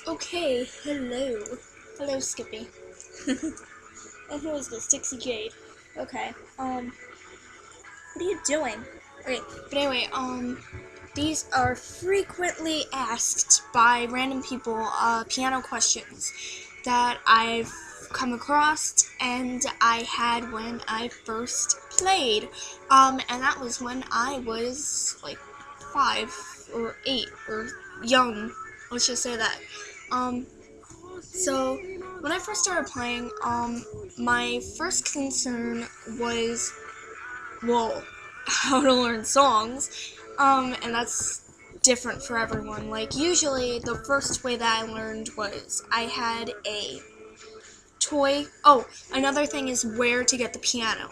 Okay, hello. Hello, Skippy. And who is this? Dixie Jade. Okay, what are you doing? Okay, but anyway, these are frequently asked by random people, piano questions that I've come across and I had when I first played. And that was when I was like 5 or 8 or young. Let's just say that. Um, So, when I first started playing, my first concern was, well, how to learn songs, and that's different for everyone. Like, usually, the first way that I learned was I had a toy. Oh, another thing is where to get the piano.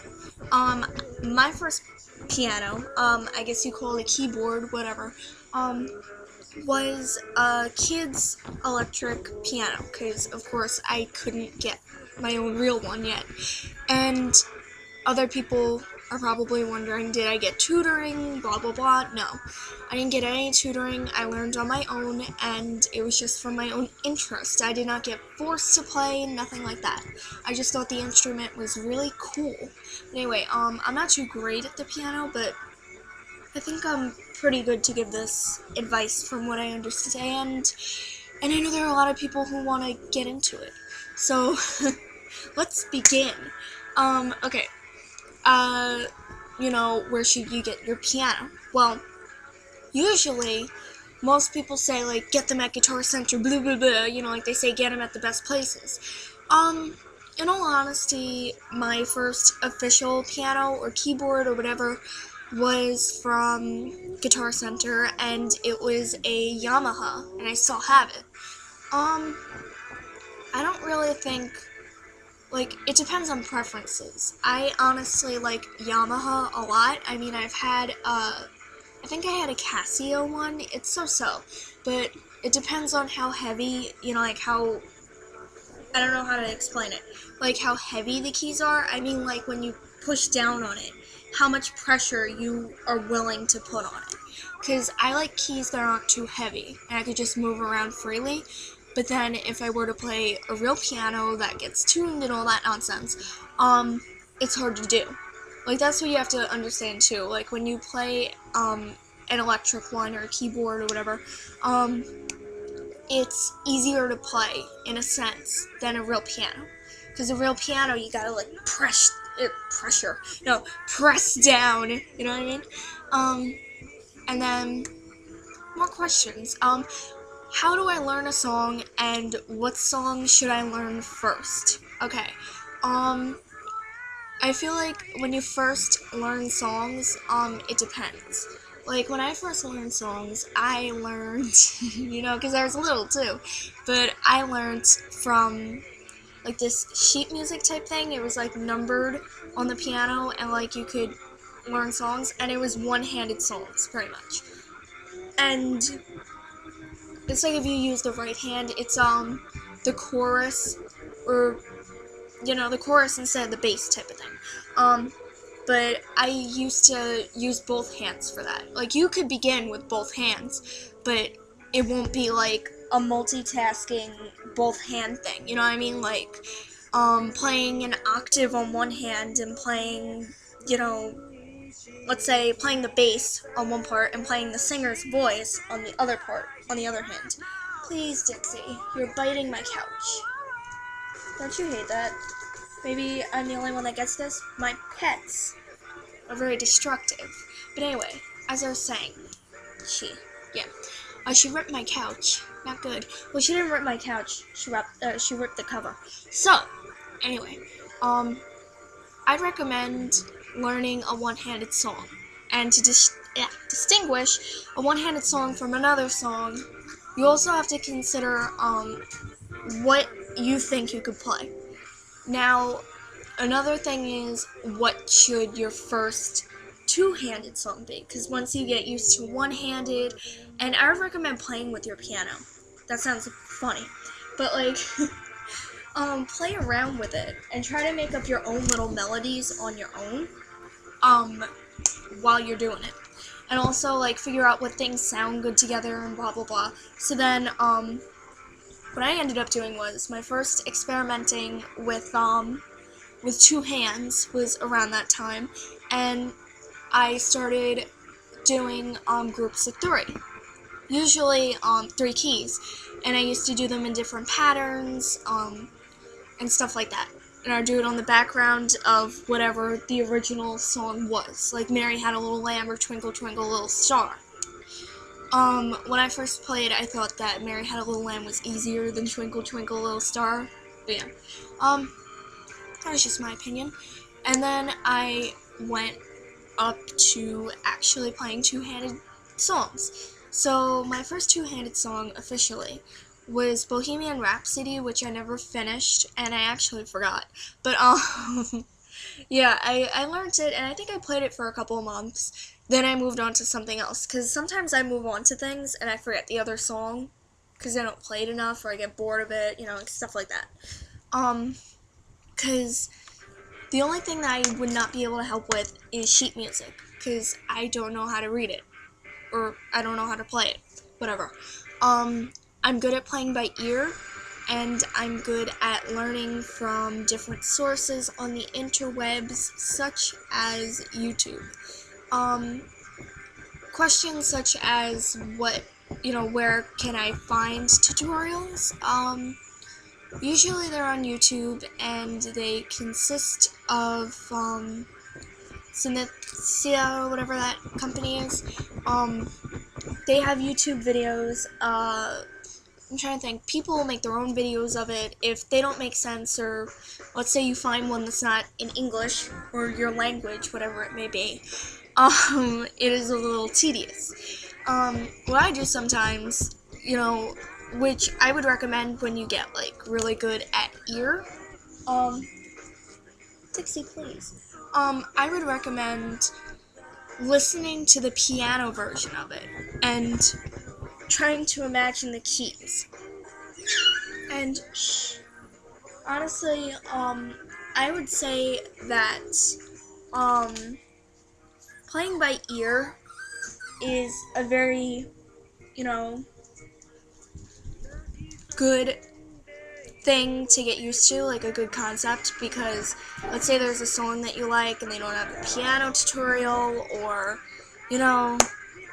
Um, my first piano, I guess you call it a keyboard, whatever, um, was a kid's electric piano, because of course I couldn't get my own real one yet. And other people are probably wondering, did I get tutoring, blah blah blah. No, I didn't get any tutoring. I learned on my own, and it was just from my own interest. I did not get forced to play, nothing like that. I just thought the instrument was really cool. Anyway, I'm not too great at the piano, but I think I'm pretty good to give this advice from what I understand, and I know there are a lot of people who want to get into it. So, let's begin. Okay. Uh, where should you get your piano? Well, usually, most people say, like, get them at Guitar Center, blah, blah, blah, like they say get them at the best places. In all honesty, my first official piano or keyboard or whatever was from Guitar Center, and it was a Yamaha, and I still have it. Um, I don't really think, like, it depends on preferences. I honestly like Yamaha a lot. I mean, I think I had a Casio one. It's so-so, but it depends on how heavy, like how, I don't know how to explain it, like how heavy the keys are. I mean, like when you push down on it, how much pressure you are willing to put on it. Because I like keys that aren't too heavy, and I could just move around freely. But then if I were to play a real piano that gets tuned and all that nonsense, it's hard to do. Like, that's what you have to understand too. Like, when you play, an electric one or a keyboard or whatever, it's easier to play, in a sense, than a real piano. Because a real piano, you gotta, like, press down, you know what I mean? And then, more questions. How do I learn a song, and what song should I learn first? Okay, I feel like when you first learn songs, it depends. Like, when I first learned songs, I learned, because I was little too, but I learned from, like, this sheet music type thing. It was, like, numbered on the piano, and, like, you could learn songs, and it was one-handed songs, pretty much. And it's like if you use the right hand, it's, the chorus, or, the chorus instead of the bass type of thing. But I used to use both hands for that. Like, you could begin with both hands, but it won't be like a multitasking both hand thing, you know what I mean? Like, playing an octave on one hand and playing, let's say playing the bass on one part and playing the singer's voice on the other part, on the other hand. Please, Dixie, you're biting my couch. Don't you hate that? Maybe I'm the only one that gets this? My pets are very destructive. But anyway, as I was saying, yeah. She ripped my couch. Not good. Well, she didn't rip my couch. She ripped the cover. So, anyway, I'd recommend learning a one-handed song. And to distinguish a one-handed song from another song, you also have to consider, what you think you could play. Now, another thing is, what should your first two-handed song be? Because once you get used to one-handed, and I would recommend playing with your piano. That sounds funny. But, like, play around with it, and try to make up your own little melodies on your own, while you're doing it. And also, like, figure out what things sound good together and blah, blah, blah. So then, what I ended up doing was my first experimenting with two hands was around that time, and I started doing groups of three, usually 3 keys, and I used to do them in different patterns and stuff like that. And I'd do it on the background of whatever the original song was, like Mary Had a Little Lamb or Twinkle Twinkle Little Star. When I first played, I thought that Mary Had a Little Lamb was easier than Twinkle Twinkle Little Star, but yeah, that was just my opinion. And then I went up to actually playing two-handed songs. So my first two-handed song officially was Bohemian Rhapsody, which I never finished, and I actually forgot. But yeah, I learned it, and I think I played it for a couple of months. Then I moved on to something else, because sometimes I move on to things and I forget the other song, because I don't play it enough, or I get bored of it, stuff like that. Because the only thing that I would not be able to help with is sheet music, because I don't know how to read it, or I don't know how to play it, whatever. I'm good at playing by ear, and I'm good at learning from different sources on the interwebs, such as YouTube. Questions such as where can I find tutorials? Usually they're on YouTube, and they consist of Synestia, or whatever that company is. They have YouTube videos. I'm trying to think. People will make their own videos of it. If they don't make sense, or let's say you find one that's not in English or your language, whatever it may be, it is a little tedious. What I do sometimes, which I would recommend when you get really good at ear. Dixie, please. I would recommend listening to the piano version of it and trying to imagine the keys. And honestly, I would say that playing by ear is a very, good thing to get used to, like a good concept, because let's say there's a song that you like and they don't have a piano tutorial, or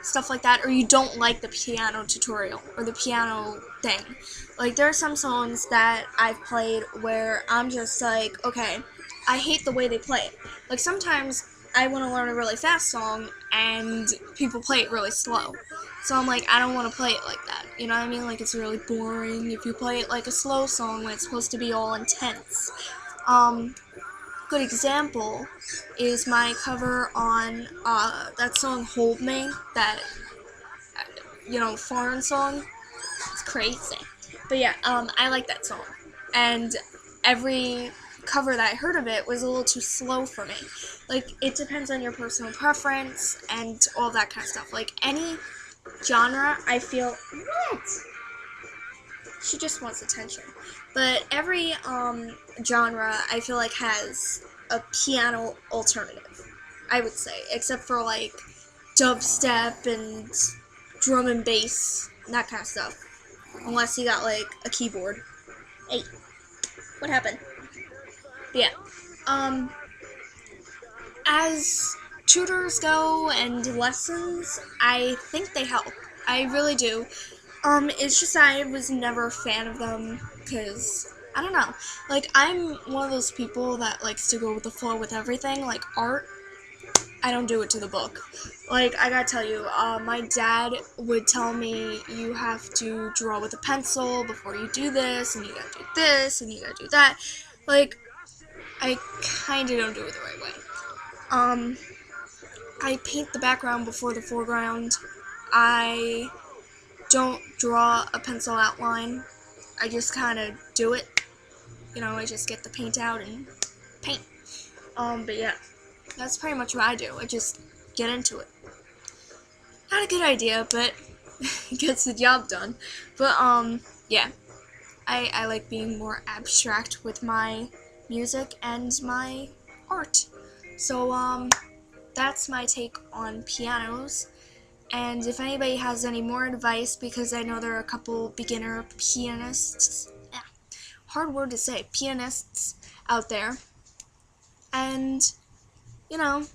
stuff like that, or you don't like the piano tutorial or the piano thing. Like, there are some songs that I've played where I'm just like, okay, I hate the way they play it. Like, sometimes I want to learn a really fast song and people play it really slow. So I'm like, I don't want to play it like that. You know what I mean? Like, it's really boring if you play it like a slow song when it's supposed to be all intense. Good example is my cover on that song Hold Me, that, foreign song. It's crazy. But yeah, I like that song. And every cover that I heard of it was a little too slow for me. Like, it depends on your personal preference and all that kind of stuff. Like, any genre, I feel... What? She just wants attention. But every genre, I feel like, has a piano alternative, I would say. Except for, like, dubstep and drum and bass, and that kind of stuff. Unless you got, like, a keyboard. Hey, what happened? But yeah. As tutors go and lessons, I think they help. I really do. It's just I was never a fan of them, because, I don't know. Like, I'm one of those people that likes to go with the flow with everything. Like, art, I don't do it to the book. Like, I gotta tell you, my dad would tell me, you have to draw with a pencil before you do this, and you gotta do this, and you gotta do that. Like, I kinda don't do it the right way. I paint the background before the foreground. I don't draw a pencil outline. I just kinda do it. I just get the paint out and paint. But yeah, that's pretty much what I do. I just get into it. Not a good idea, but it gets the job done. But, yeah. I like being more abstract with my music and my art. So, that's my take on pianos. And if anybody has any more advice, because I know there are a couple beginner pianists, hard word to say, pianists out there, and, you know,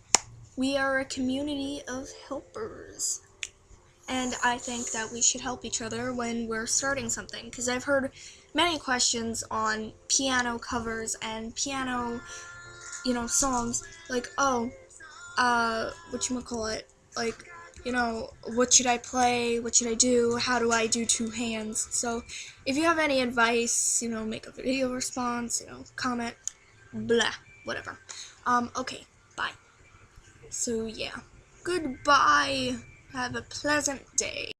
we are a community of helpers. And I think that we should help each other when we're starting something, because I've heard many questions on piano covers and piano, songs, like, oh, whatchamacallit, like, what should I play, what should I do, how do I do two hands? So, if you have any advice, make a video response, comment, blah, whatever. Okay, bye. So, yeah. Goodbye. Have a pleasant day.